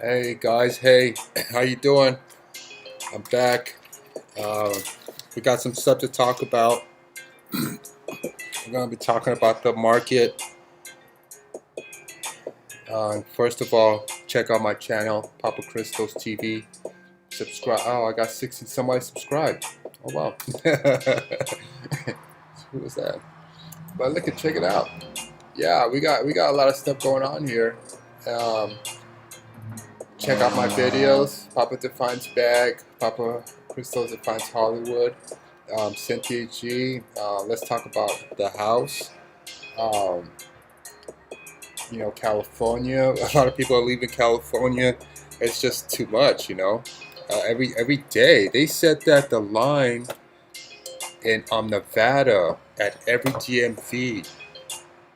Hey guys, hey, how you doing? I'm back. Uh, we got some stuff to talk about. We're gonna be talking about the market. First of all, check out my channel, Papa Crystal's TV. Subscribe. Oh, I got 60 somebody subscribed. Oh wow. Who was that? But look at, check it out. Yeah, we got a lot of stuff going on here. Um, Check out my videos. Papa Defines Bag. Papa Crystal Defines Hollywood. Cynthia G. Let's talk about the house. Um, California. A lot of people are leaving California. It's just too much, every day they said that the line in Nevada at every DMV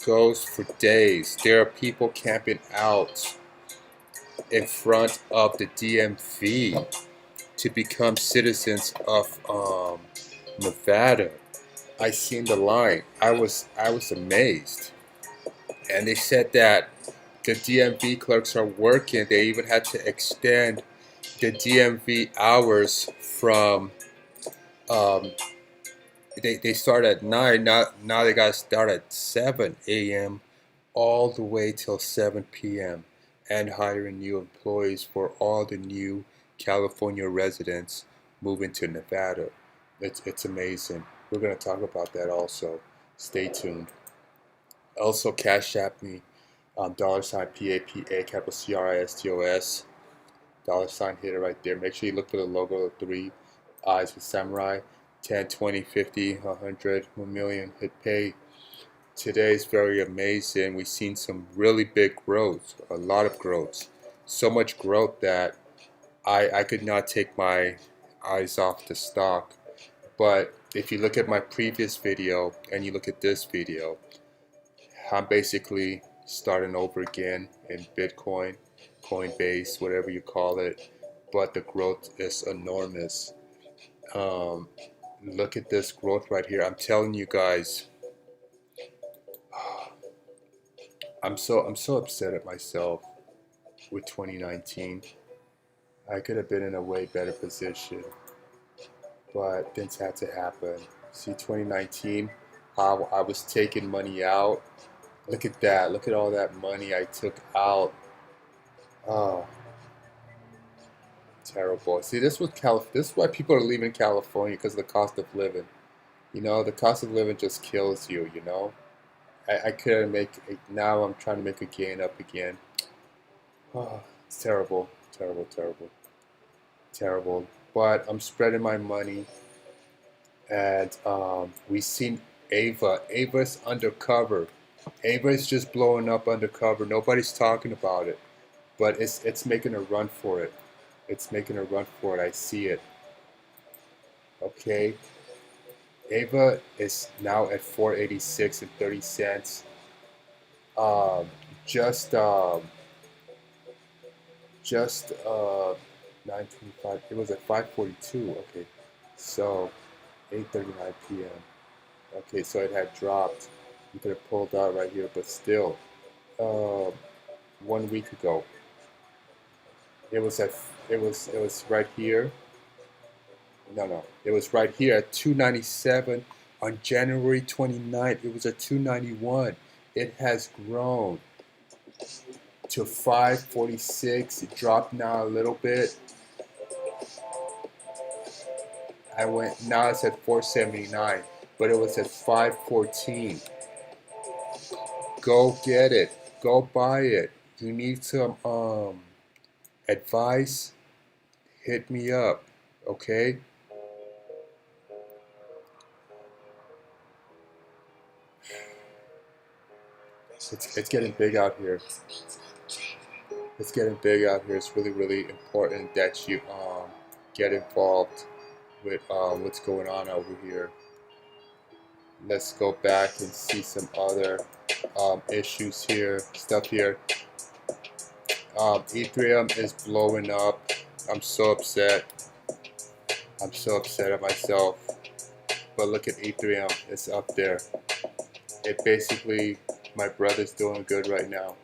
goes for days. There are people camping out in front of the DMV to become citizens of Nevada. I seen the line. I was amazed, and they said that the DMV clerks are working. They even had to extend the DMV hours from they start at 9. Now they got to start at 7 a.m. all the way till 7 p.m. and hiring new employees for all the new California residents moving to Nevada. It's amazing. We're going to talk about that also. Stay tuned. Also, Cash App me, $PAPA, capital CRISTOS, $, hit it right there. Make sure you look for the logo of 3 eyes with samurai. 10, 20, 50, 100, 1 million, hit pay. Today's very amazing. We've seen some really big growth, a lot of growth. So much growth that I could not take my eyes off the stock. But if you look at my previous video and you look at this video, I'm basically starting over again in Bitcoin, Coinbase, whatever you call it. But the growth is enormous. Look at this growth right here. I'm telling you guys, I'm so upset at myself with 2019. I could have been in a way better position, but things had to happen. See, 2019, how I was taking money out. Look at that. Look at all that money I took out. Oh, terrible. See, this is why people are leaving California, because of the cost of living. The cost of living just kills you. I couldn't make it. Now I'm trying to make a gain up again. Oh, it's terrible, terrible, terrible, terrible. But I'm spreading my money, and we seen Ava. Ava's undercover. Ava is just blowing up undercover. Nobody's talking about it, but it's making a run for it. It's making a run for it. I see it. Okay. Ava is now at 486 and 30 cents. Um, just um, just 9:25. It was at 5:42. Okay, so 8:39 p.m. Okay, so it had dropped. You could have pulled out right here, but still, uh, 1 week ago, it was at it was right here. No, it was right here at 297 on January 29th. It was at 291. It has grown to 546. It dropped now a little bit. Now it's at 479, but it was at 514. Go get it. Go buy it. You need some advice? Hit me up, okay? It's getting big out here. It's getting big out here. It's really, really important that you get involved with what's going on over here. Let's go back and see some other issues here, stuff here. Ethereum is blowing up. I'm so upset. I'm so upset at myself. But look at Ethereum. It's up there. It basically, my brother's doing good right now.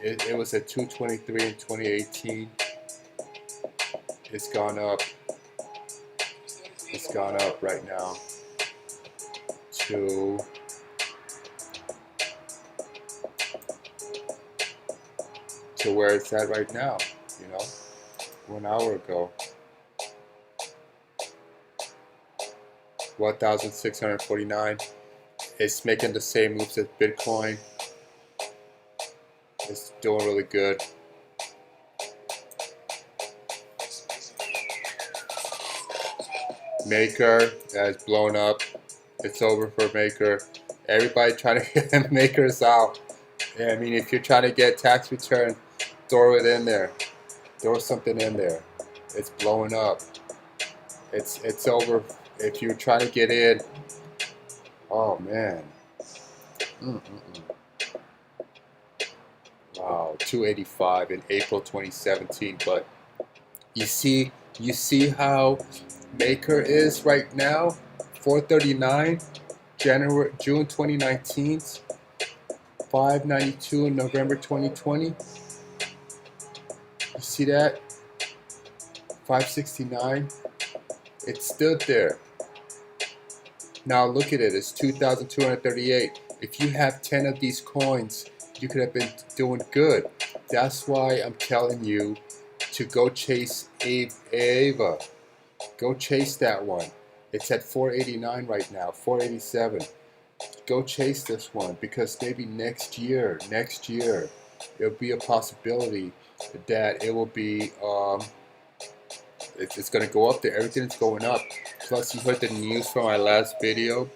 It was at 223 in 2018. It's gone up. It's gone up right now to where it's at right now, you know, 1 hour ago. 1,649. It's making the same moves as Bitcoin. It's doing really good. Maker has blown up. It's over for Maker. Everybody trying to get Makers out. Yeah, I mean, if you're trying to get tax return, throw it in there. Throw something in there. It's blowing up. It's over. If you're trying to get in, oh man. Wow, 285 in April 2017. But you see how Maker is right now. 439, June 2019. 592 in November 2020. You see that? 569. It stood there. Now look at it. It's 2,238. If you have 10 of these coins, you could have been doing good. That's why I'm telling you to go chase Ava. Go chase that one. It's at 489 right now. 487. Go chase this one, because maybe next year, it'll be a possibility that it will be, it's going to go up there. Everything's going up. Plus, you heard the news from my last video.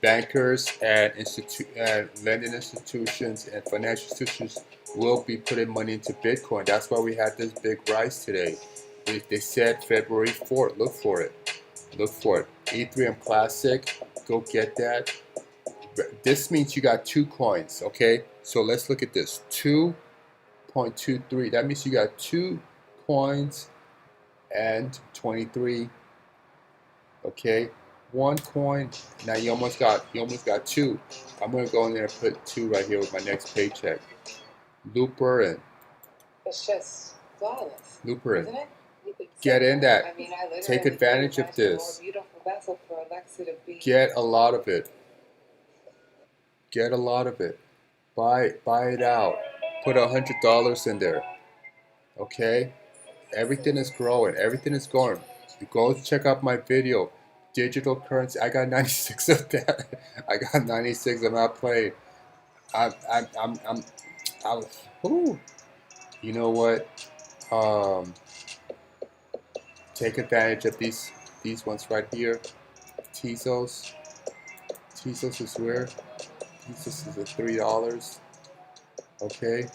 Bankers and lending institutions and financial institutions will be putting money into Bitcoin. That's why we had this big rise today. They said February 4th. Look for it. Look for it. Ethereum Classic. Go get that. This means you got 2 coins, okay? So let's look at this. 2.23. That means you got 2 coins and 23. Okay? 1 coin. Now you almost got 2. I'm gonna go in there and put 2 right here with my next paycheck. Looper and it's just flawless. Looper and isn't it? get in that. I mean, I take advantage of this. For Alexa to be. Get a lot of it. Get a lot of it. Buy it out. Put $100 in there. Okay? Everything is growing. Everything is going. You go check out my video. Digital currency. I got 96 of that. I got 96. I'm not playing. Ooh. You know what? Take advantage of these ones right here. Tezos. Tezos is where? Tezos is at $3. Okay.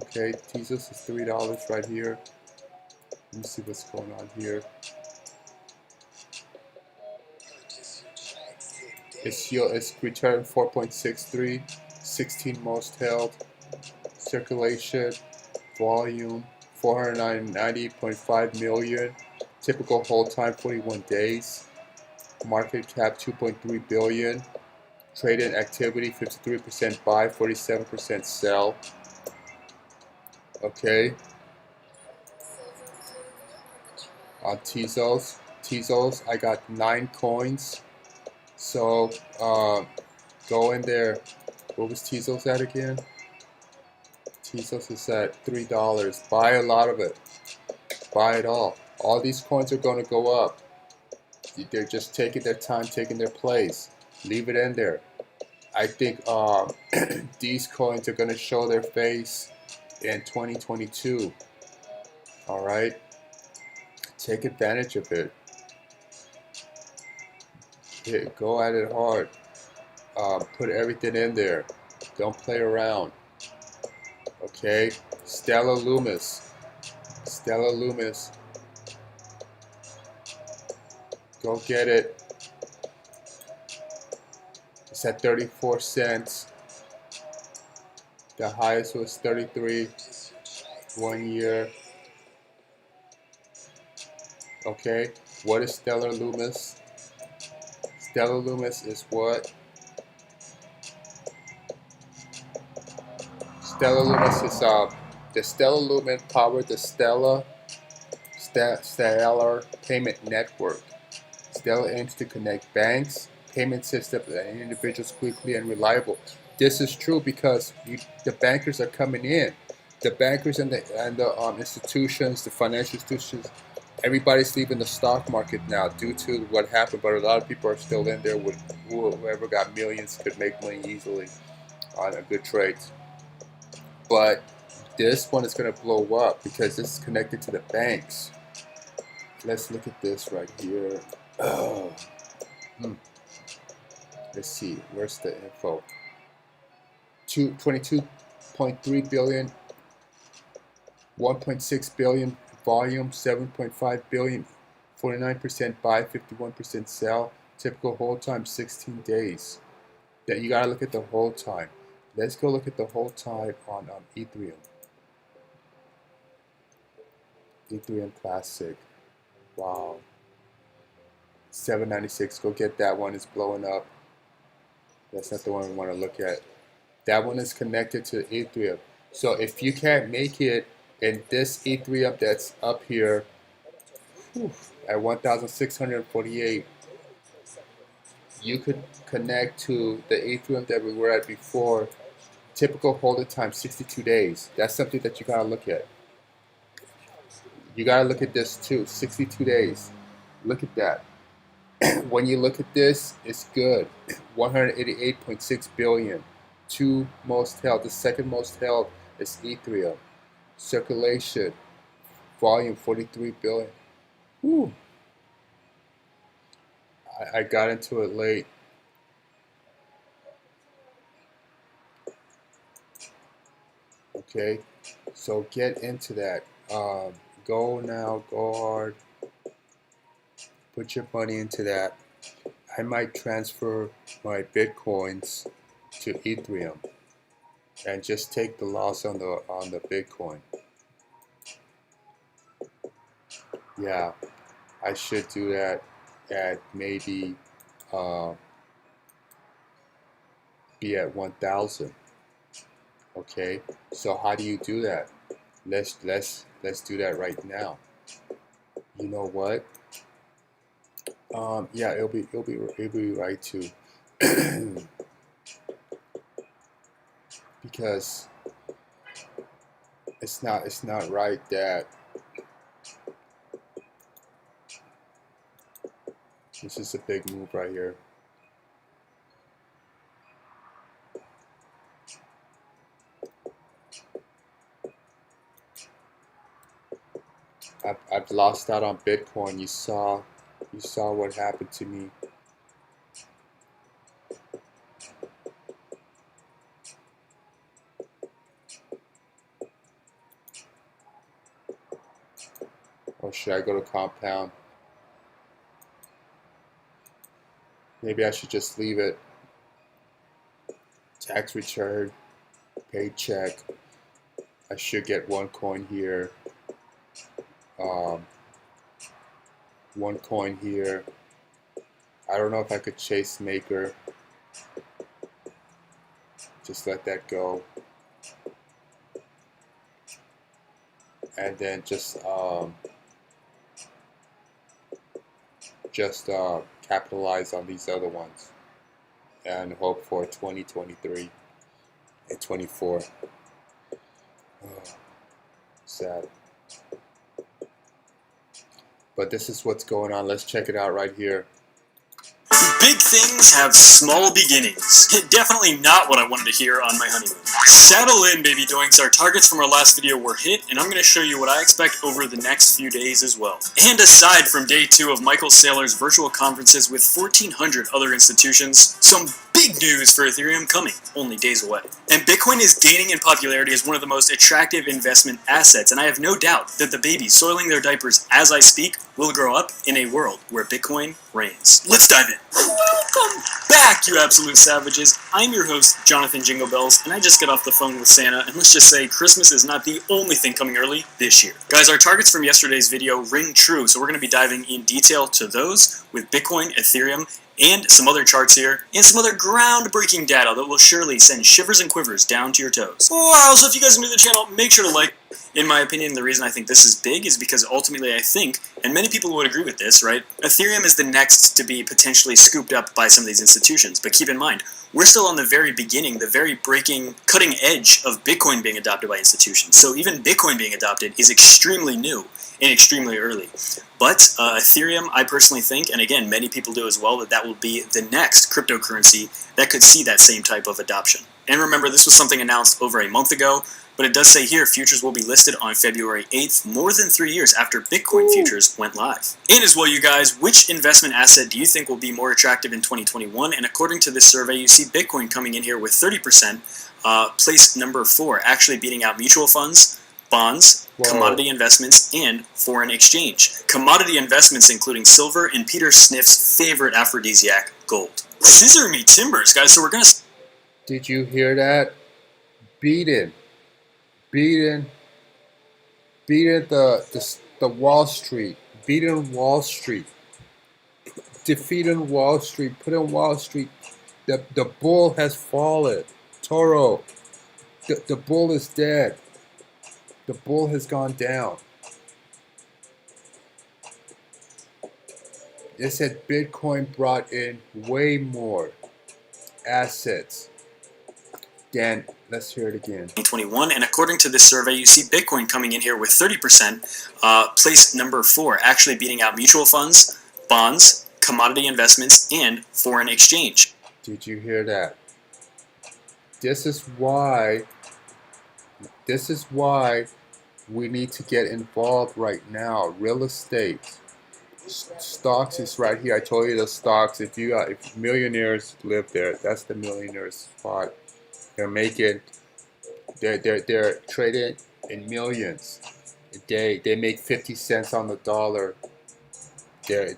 Okay, Tezos is $3 right here. Let me see what's going on here. It's returned 4.63, 16 most held, circulation, volume 490.5 million, typical hold time 41 days, market cap 2.3 billion, trading activity 53% buy, 47% sell. Okay. On Tezos, I got 9 coins. So go in there. What was Tezos at again? Tezos is at $3. Buy a lot of it. Buy it all. All these coins are going to go up. They're just taking their time, taking their place. Leave it in there. I think these coins are going to show their face in 2022. All right. Take advantage of it. Go at it hard. Put everything in there. Don't play around. Okay. Stellar Loomis. Go get it. It's at 34 cents. The highest was 33. 1 year. Okay. What is Stellar Loomis? Stellar Loomis is what? Stellar Lumen is the Stellar Lumen powered the Stellar Payment Network. Stellar aims to connect banks, payment systems, and individuals quickly and reliable. This is true because the bankers are coming in. The bankers and the institutions, the financial institutions, everybody's leaving the stock market now due to what happened. But a lot of people are still in there. With whoever got millions could make money easily on a good trades. But this one is going to blow up because this is connected to the banks. Let's look at this right here. Oh. Let's see, where's the info? 22.3 billion, 1.6 billion volume, 7.5 billion, 49% buy, 51% sell. Typical hold time 16 days. That you gotta look at the hold time. Let's go look at the hold time on Ethereum. Ethereum Classic. Wow. 796. Go get that one. It's blowing up. That's not the one we want to look at. That one is connected to Ethereum. So if you can't make it in this Ethereum that's up here at 1,648, you could connect to the Ethereum that we were at before. Typical holding time 62 days. That's something that you gotta look at. You gotta look at this too. 62 days. Look at that. When you look at this, it's good. 188.6 billion. Two most held. The second most held is Ethereum. Circulation, volume 43 billion. Whew. I got into it late. Okay, so get into that. Go now, go hard. Put your money into that. I might transfer my Bitcoins to Ethereum and just take the loss on the Bitcoin. Yeah, I should do that at maybe be at 1,000. Okay, so how do you do that? Let's do that right now. You know what? Yeah, it'll be right too. Because it's not right that this is a big move right here. I've lost out on Bitcoin. You saw what happened to me. Or should I go to compound? Maybe I should just leave it. Tax return, paycheck. I should get one coin here. One coin here. I don't know if I could chase maker. Just let that go. And then just capitalize on these other ones and hope for 2023 and 24. Oh, sad. But this is what's going on. Let's check it out right here. Big things have small beginnings. Definitely not what I wanted to hear on my honeymoon. Saddle in, baby doinks. Our targets from our last video were hit, and I'm going to show you what I expect over the next few days as well. And aside from day 2 of Michael Saylor's virtual conferences with 1,400 other institutions, some big news for Ethereum coming, only days away. And Bitcoin is gaining in popularity as one of the most attractive investment assets, and I have no doubt that the babies soiling their diapers as I speak will grow up in a world where Bitcoin reigns. Let's dive in. Welcome back, you absolute savages. I'm your host, Jonathan Jingle Bells, and I just got off the phone with Santa, and let's just say Christmas is not the only thing coming early this year. Guys, our targets from yesterday's video ring true, so we're going to be diving in detail to those with Bitcoin, Ethereum, and some other charts here, and some other groundbreaking data that will surely send shivers and quivers down to your toes. Wow, so if you guys are new to the channel, make sure to like. In my opinion, the reason I think this is big is because ultimately I think, and many people would agree with this, right? Ethereum is the next to be potentially scooped up by some of these institutions, but keep in mind, we're still on the very beginning, the very breaking, cutting edge of Bitcoin being adopted by institutions. So even Bitcoin being adopted is extremely new and extremely early. But Ethereum, I personally think, and again, many people do as well, that will be the next cryptocurrency that could see that same type of adoption. And remember, this was something announced over a month ago, but it does say here futures will be listed on February 8th, more than 3 years after Bitcoin futures went live. And as well, you guys, which investment asset do you think will be more attractive in 2021? And according to this survey, you see Bitcoin coming in here with 30%, place number 4, actually beating out mutual funds, bonds, commodity investments, and foreign exchange. Commodity investments including silver and Peter Sniff's favorite aphrodisiac, gold. Scissor me timbers, guys, so we're gonna... Did you hear that? Beating the Wall Street, beating Wall Street, defeating Wall Street, putting Wall Street. The bull has fallen. Toro, the bull is dead. The bull has gone down. They said Bitcoin brought in way more assets than, let's hear it again. 2021, and according to this survey, you see Bitcoin coming in here with 30%, place number 4, actually beating out mutual funds, bonds, commodity investments, and foreign exchange. Did you hear that? This is why we need to get involved right now. Real estate. Stocks is right here. I told you the stocks. If millionaires live there, that's the millionaires spot. They're making, they're trading in millions a day. They make 50 cents on the dollar. They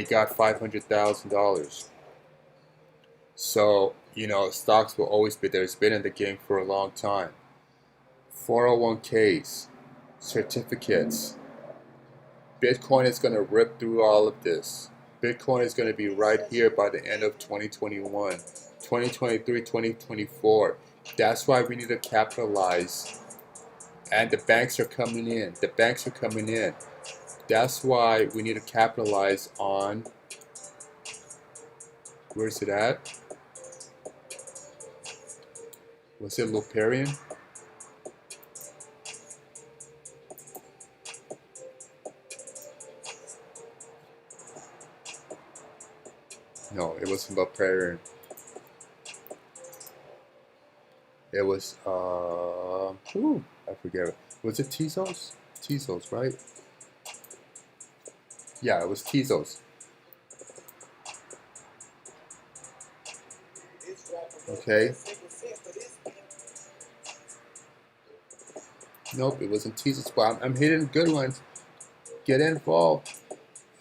got $500,000. So, you know, stocks will always be there. It's been in the game for a long time. 401ks, certificates. Bitcoin is going to rip through all of this. Bitcoin is going to be right here by the end of 2021, 2023, 2024. That's why we need to capitalize. And the banks are coming in. The banks are coming in. That's why we need to capitalize on, where's it at? Was it Loparian? No, it wasn't Loparian. It was, I forget it. Was it Tezos? Tezos, right? Yeah, it was Tezos. Okay. Nope, it wasn't Tezos, but I'm hitting good ones. Get involved.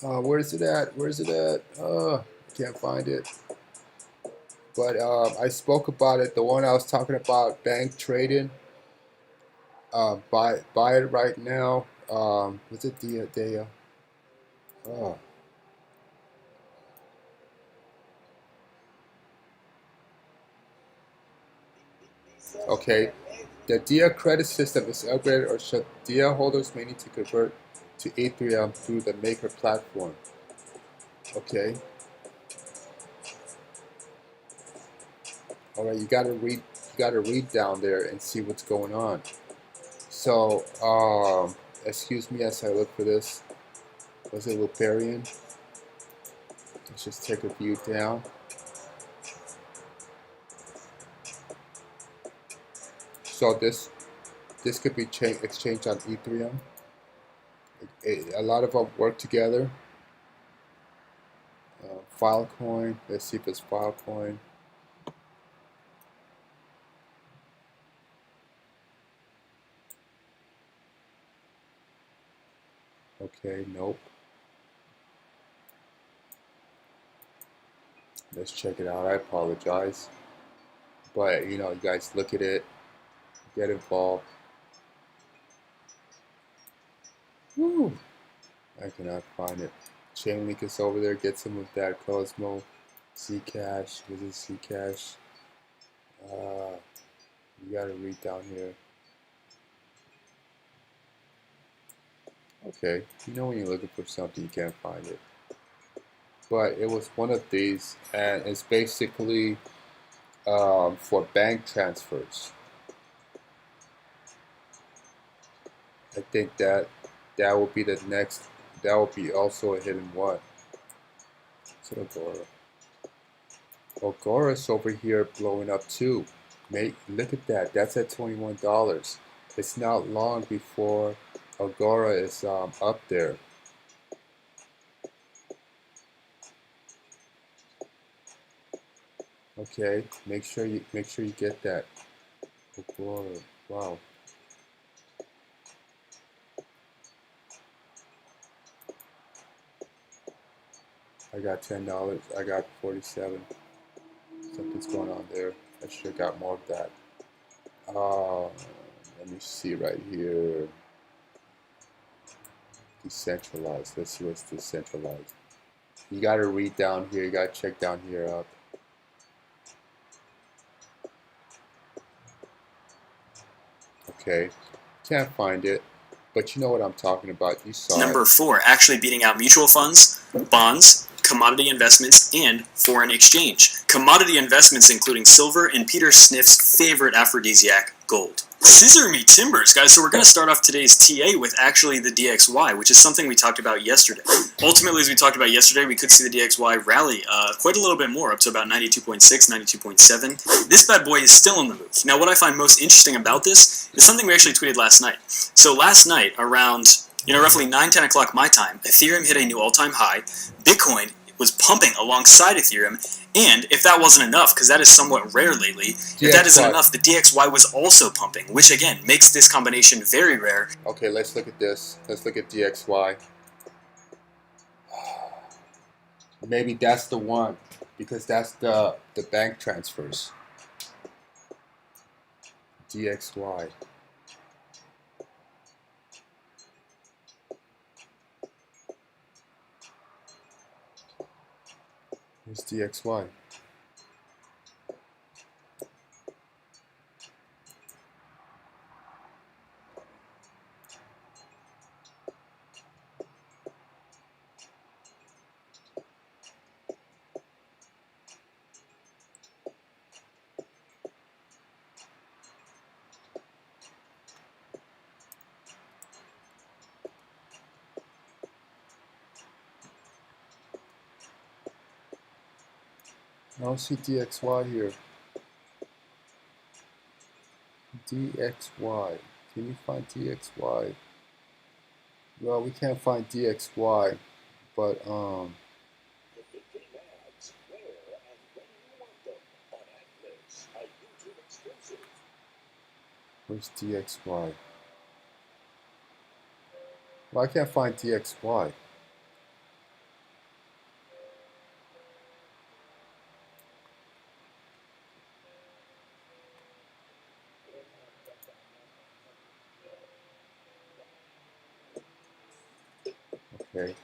Where's it at? Where's it at? Can't find it. But I spoke about it. The one I was talking about, bank trading. Buy it right now. Was it the okay. The DIA credit system is upgraded, or should DIA holders may need to convert to Ethereum through the Maker platform. Okay. All right, you gotta read down there and see what's going on. So, excuse me as I look for this. Was it Loparian? Let's just take a view down. So this could be exchanged on Ethereum. A lot of them work together. Filecoin. Let's see if it's Filecoin. Okay, nope. Let's check it out. I apologize. But, you know, you guys look at it. Get involved. Woo! I cannot find it. Chainlink is over there. Get some of that Cosmo. Zcash, this is Zcash. You gotta read down here. Okay, you know when you're looking for something, you can't find it. But it was one of these, and it's basically for bank transfers. I think that will be the next. That will be also a hidden one. It's Agora. Agora's over here blowing up too. Look at that. That's at $21. It's not long before Agora is up there. Okay, make sure you get that. Agora. Wow. I got $10. I got 47. Something's going on there. I should have got more of that. Let me see right here. Decentralized. Let's see what's decentralized. You gotta read down here. You gotta check down here up. Okay, can't find it, but you know what I'm talking about. You saw Number it. 4, actually beating out mutual funds, bonds, commodity investments, and foreign exchange. Commodity investments including silver and Peter Sniff's favorite aphrodisiac, gold. Scissor me timbers, guys. So we're going to start off today's TA with actually the DXY, which is something we talked about yesterday. Ultimately, as we talked about yesterday, we could see the DXY rally quite a little bit more, up to about 92.6, 92.7. This bad boy is still in the move. Now, what I find most interesting about this is something we actually tweeted last night. So last night, around roughly 9, 10 o'clock my time, Ethereum hit a new all-time high. Bitcoin was pumping alongside Ethereum, and if that wasn't enough, because that is somewhat rare lately, if that isn't enough, the DXY was also pumping, which again makes this combination very rare. Okay, let's look at this. Let's look at DXY. Maybe that's the one, because that's the bank transfers. DXY. Here's DXY. I don't see DXY here. DXY. Can you find DXY? Well, we can't find DXY, but where's DXY? Well, I can't find DXY. Okay.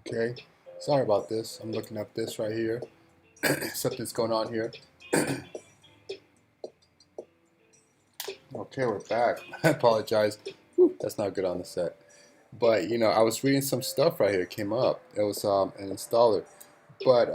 Okay, sorry about this. I'm looking up this right here. Something's going on here. Okay, we're back. I apologize. Whew, that's not good on the set. But you know, I was reading some stuff right here. It came up. It was an installer, but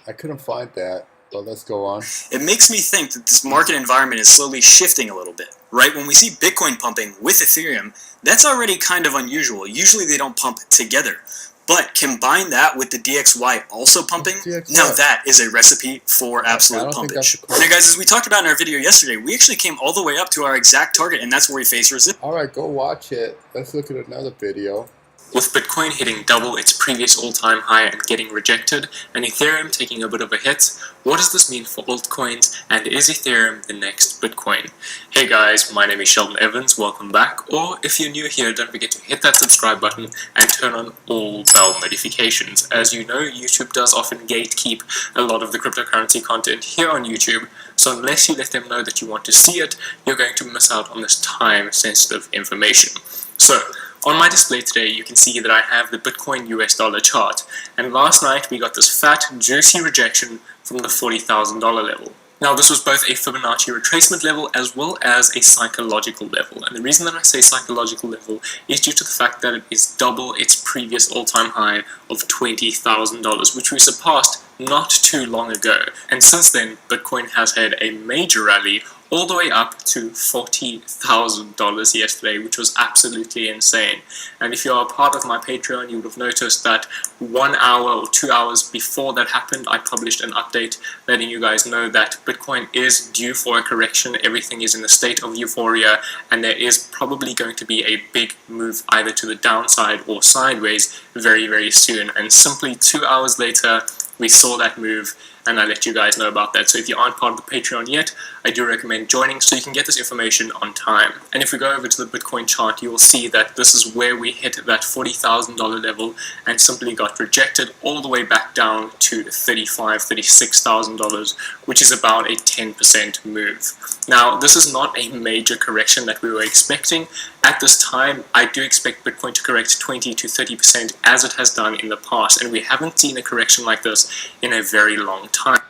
I couldn't find that. But let's go on. It makes me think that this market environment is slowly shifting a little bit, right? When we see Bitcoin pumping with Ethereum, that's already kind of unusual. Usually they don't pump together. But combine that with the DXY also pumping, now that is a recipe for absolute pumpage. Now guys, as we talked about in our video yesterday, we actually came all the way up to our exact target, and that's where we face resistance. Alright, go watch it. Let's look at another video. With Bitcoin hitting double its previous all-time high and getting rejected, and Ethereum taking a bit of a hit, what does this mean for altcoins, and is Ethereum the next Bitcoin? Hey guys, my name is Sheldon Evans, welcome back, or if you're new here, don't forget to hit that subscribe button and turn on all bell notifications. As you know, YouTube does often gatekeep a lot of the cryptocurrency content here on YouTube, so unless you let them know that you want to see it, you're going to miss out on this time-sensitive information. So, on my display today, you can see that I have the Bitcoin US dollar chart, and last night we got this fat, juicy rejection from the $40,000 level. Now this was both a Fibonacci retracement level as well as a psychological level, and the reason that I say psychological level is due to the fact that it is double its previous all-time high of $20,000, which we surpassed not too long ago, and since then Bitcoin has had a major rally all the way up to $40,000 yesterday, which was absolutely insane. And if you're a part of my Patreon, you would have noticed that 1 hour or 2 hours before that happened, I published an update letting you guys know that Bitcoin is due for a correction, everything is in a state of euphoria, and there is probably going to be a big move either to the downside or sideways very, very soon. And simply 2 hours later, we saw that move, and I let you guys know about that. So if you aren't part of the Patreon yet, I do recommend joining so you can get this information on time. And if we go over to the Bitcoin chart, you will see that this is where we hit that $40,000 level and simply got rejected all the way back down to $35,000, $36,000, which is about a 10% move. Now, this is not a major correction that we were expecting. At this time, I do expect Bitcoin to correct 20 to 30% as it has done in the past, and we haven't seen a correction like this in a very long time.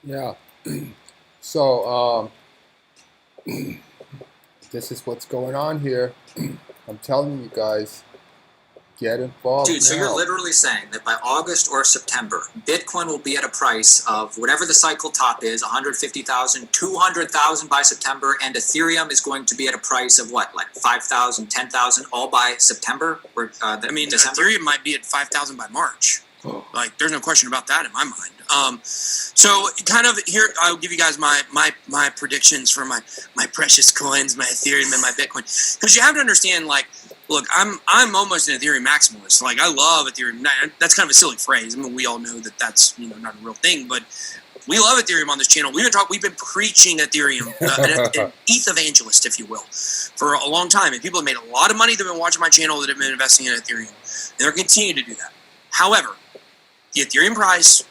Yeah. So, this is what's going on here. I'm telling you guys, get involved. Dude, so you're literally saying that by August or September, Bitcoin will be at a price of whatever the cycle top is, 150,000, 200,000 by September, and Ethereum is going to be at a price of what, like 5,000, 10,000, all by September? Or, I mean, December? Ethereum might be at 5,000 by March. Like, there's no question about that in my mind. So kind of here, I'll give you guys my predictions for my precious coins, my Ethereum and my Bitcoin, because you have to understand, like, look, I'm almost an Ethereum maximalist. Like, I love Ethereum. That's kind of a silly phrase. I mean, we all know that that's, you know, not a real thing, but we love Ethereum on this channel. We've been preaching Ethereum, an ETH evangelist, if you will, for a long time. And people have made a lot of money that have been watching my channel that have been investing in Ethereum, and they're continuing to do that. However, the Ethereum price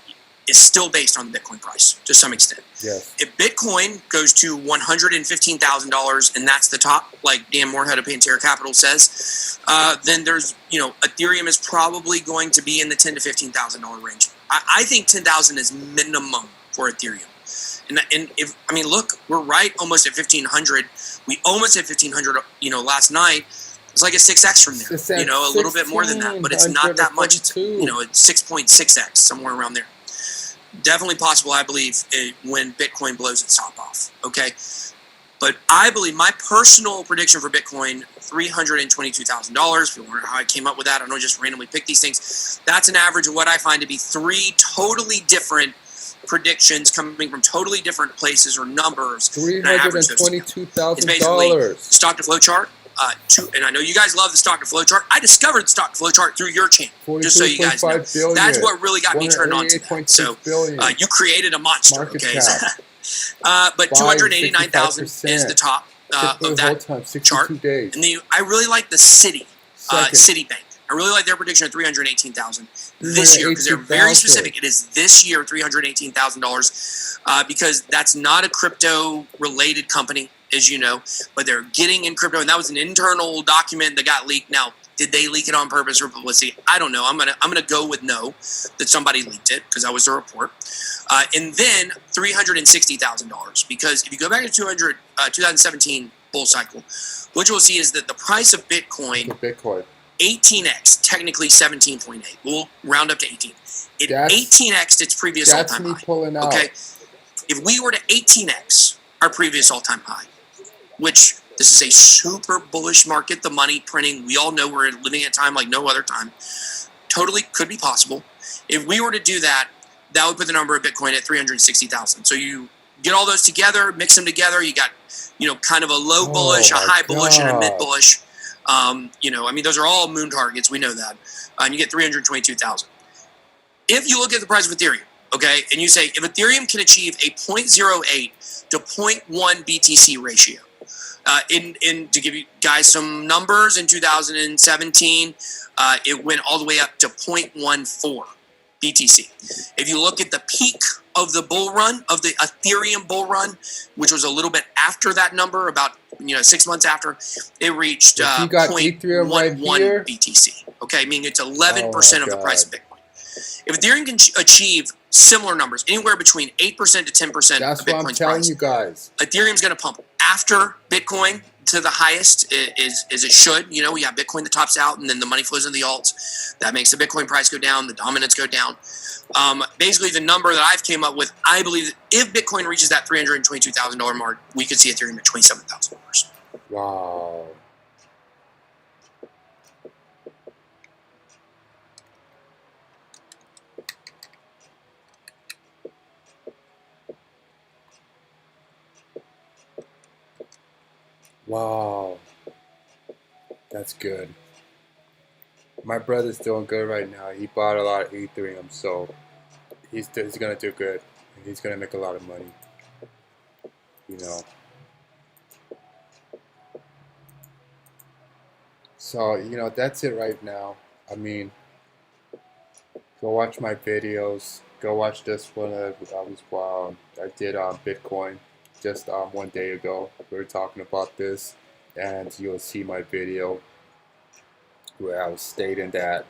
is still based on the Bitcoin price to some extent. Yes. If Bitcoin goes to $115,000 and that's the top, like Dan Moorhead of Pantera Capital says, then there's, you know, Ethereum is probably going to be in the $10,000 to $15,000 range. I think 10,000 is minimum for Ethereum. And if, I mean, look, we're right almost at 1,500. We almost hit 1,500, you know, last night. It's like a 6x from there, you know, a little bit more than that, but it's not that much. It's, you know, it's 6.6x, somewhere around there. Definitely possible, I believe, when Bitcoin blows its top off, okay? But I believe my personal prediction for Bitcoin, $322,000. If you wonder how I came up with that, I don't just randomly pick these things. That's an average of what I find to be three totally different predictions coming from totally different places or numbers. $322,000. It's basically stock to flow chart. And I know you guys love the stock to flow chart. I discovered the stock to flow chart through your channel, just so you guys know. Billion, that's what really got me turned on to that. So you created a monster, okay? But 289,000 is the top of that chart. And then I really like the Citibank. I really like their prediction of $318,000 this year because they're very specific. It is this year $318,000 because that's not a crypto-related company, as you know, but they're getting in crypto, and that was an internal document that got leaked. Now, Did they leak it on purpose for publicity? I don't know. I'm gonna go with no, that somebody leaked it, because that was the report. And then $360,000, because if you go back to 2017 bull cycle, what you'll see is that the price of Bitcoin, 18x, technically 17.8. We'll round up to 18. It 18x'd its previous all-time high. Pulling out. Okay, if we were to 18x our previous all-time high, which this is a super bullish market, the money printing, we all know we're living at a time like no other time. Totally could be possible. If we were to do that, that would put the number of Bitcoin at 360,000. So you get all those together, mix them together, you got, kind of a low bullish, a high bullish, and a mid bullish. Those are all moon targets, we know that. And you get 322,000. If you look at the price of Ethereum, okay, and you say, if Ethereum can achieve a 0.08 to 0.1 BTC ratio, to give you guys some numbers, in 2017, it went all the way up to 0.14 BTC. If you look at the peak of the bull run, of the Ethereum bull run, which was a little bit after that number, about 6 months after, it reached 0.11 BTC. Okay, meaning it's 11% of the price of Bitcoin. If Ethereum can achieve similar numbers, anywhere between 8% to 10% of Bitcoin's price, that's what I'm telling you guys. Ethereum's going to pump after Bitcoin to the highest, is it should. We have Bitcoin that tops out, and then the money flows into the alts. That makes the Bitcoin price go down, the dominance go down. Basically, the number that I've came up with, I believe that if Bitcoin reaches that $322,000 mark, we could see Ethereum at $27,000. Wow. Wow, that's good. My brother's doing good right now. He bought a lot of Ethereum, so he's gonna do good. He's gonna make a lot of money. So that's it right now. Go watch my videos. Go watch this one. I did on Bitcoin just 1 day ago. We were talking about this, and you'll see my video where I was stating that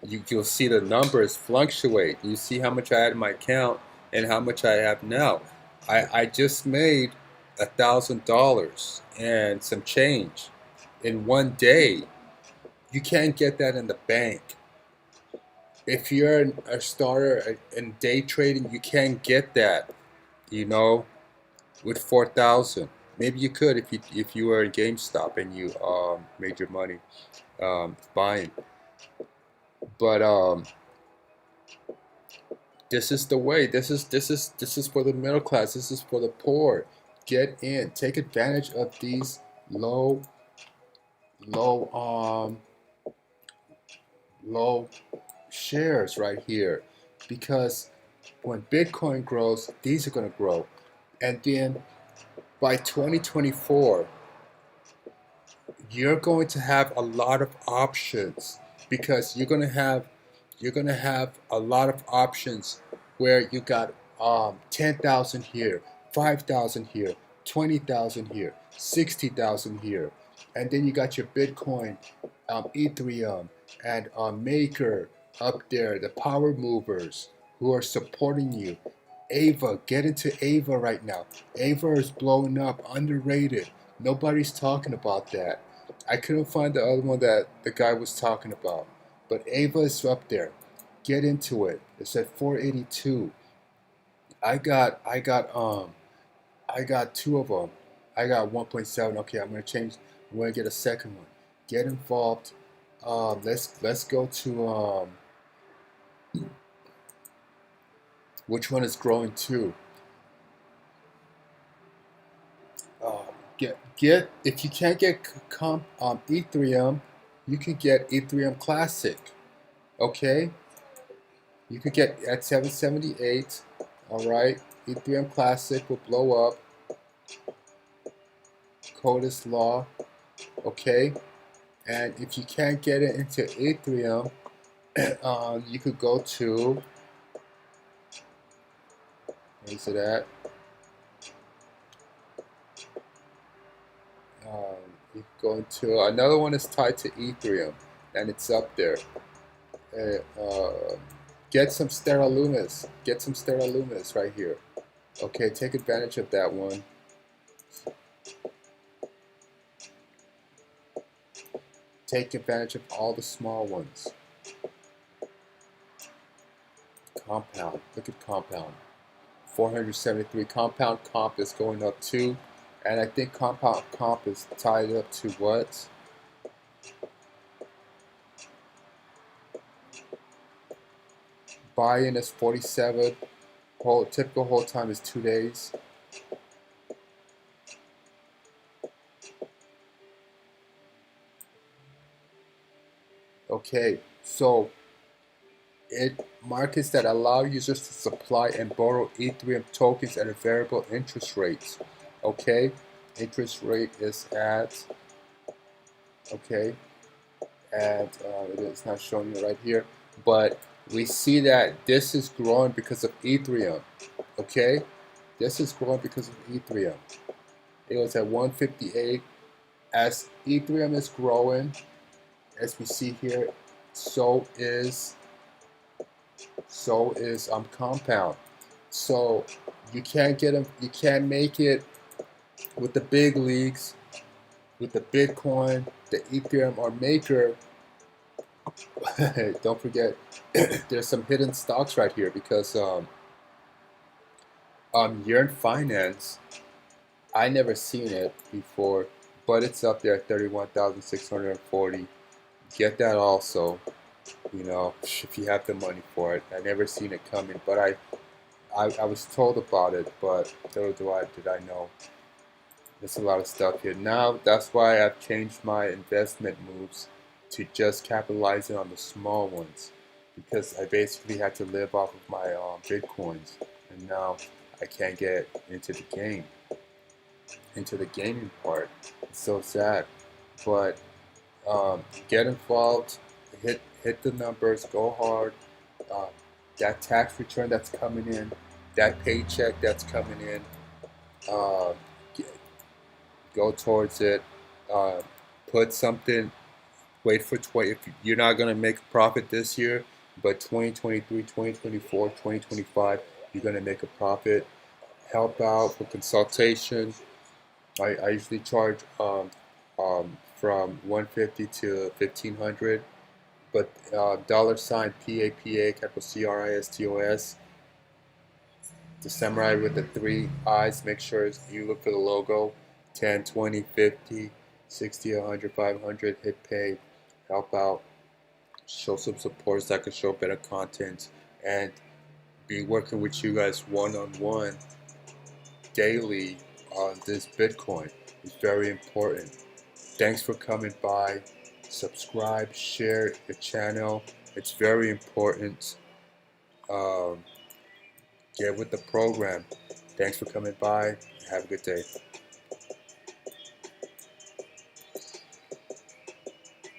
you'll see the numbers fluctuate. You see how much I had in my account and how much I have now. I just made $1,000 and some change in 1 day. You can't get that in the bank. If you're a starter in day trading, you can't get that, with 4,000. Maybe you could if you were in GameStop and you made your money buying. But this is the way. This is for the middle class. This is for the poor. Get in. Take advantage of these low shares right here, because when Bitcoin grows, these are going to grow. And then by 2024, you're going to have a lot of options, because you're going to have a lot of options where you got 10,000 here, 5,000 here, 20,000 here, 60,000 here, and then you got your Bitcoin, Ethereum, and Maker up there, the power movers who are supporting you. Ava, get into Ava right now. Ava is blowing up, underrated. Nobody's talking about that. I couldn't find the other one that the guy was talking about, but Ava is up there. Get into it. It's at 482. I got two of them. I got 1.7. Okay, I'm gonna get a second one. Get involved. Let's go to which one is growing too? Get if you can't get Ethereum, you can get Ethereum Classic. Okay, you could get at 778. All right, Ethereum Classic will blow up. Code is law. Okay, and if you can't get it into Ethereum, you could go to, where's it at? You go into another one is tied to Ethereum. and it's up there. Get some Sterra Lumis. Get some Sterra Lumis right here. Okay, take advantage of that one. Take advantage of all the small ones. Compound. Look at Compound. 473. Compound Comp is going up too. And I think Compound Comp is tied up to what? Buy-in is 47. Typical hold time is 2 days. Okay, so markets that allow users to supply and borrow Ethereum tokens at a variable interest rate. Okay, interest rate is at, okay, and it's not showing you right here, but we see that this is growing because of Ethereum. Okay, this is growing because of Ethereum. It was at 158. As Ethereum is growing, as we see here, so is Compound. So you can't get them. You can't make it with the big leagues, with the Bitcoin, the Ethereum, or Maker. Don't forget, there's some hidden stocks right here because Yearn Finance, I never seen it before, but it's up there at 31,640. Get that also, you know, if you have the money for it. I never seen it coming, but I was told about it, but little did I know. There's a lot of stuff here. Now that's why I've changed my investment moves to just capitalizing on the small ones, because I basically had to live off of my Bitcoins, and now I can't get into the game, into the gaming part. It's so sad, but get involved, hit the numbers, go hard. That tax return that's coming in, that paycheck that's coming in, go towards it. Put something. Wait for if you're not gonna make a profit this year, but 2023, 2024, 2025, you're gonna make a profit. Help out for consultation. I usually charge from 150 to 1500, but $ PAPA capital CRISTOS, the samurai with the 3 eyes. Make sure you look for the logo. 10, 20, 50, 60, 100, 500. Hit pay. Help out. Show some support so I can show better content and be working with you guys one-on-one daily on this Bitcoin. It's very important. Thanks for coming by. Subscribe, share the channel. It's very important. Get with the program. Thanks for coming by. Have a good day.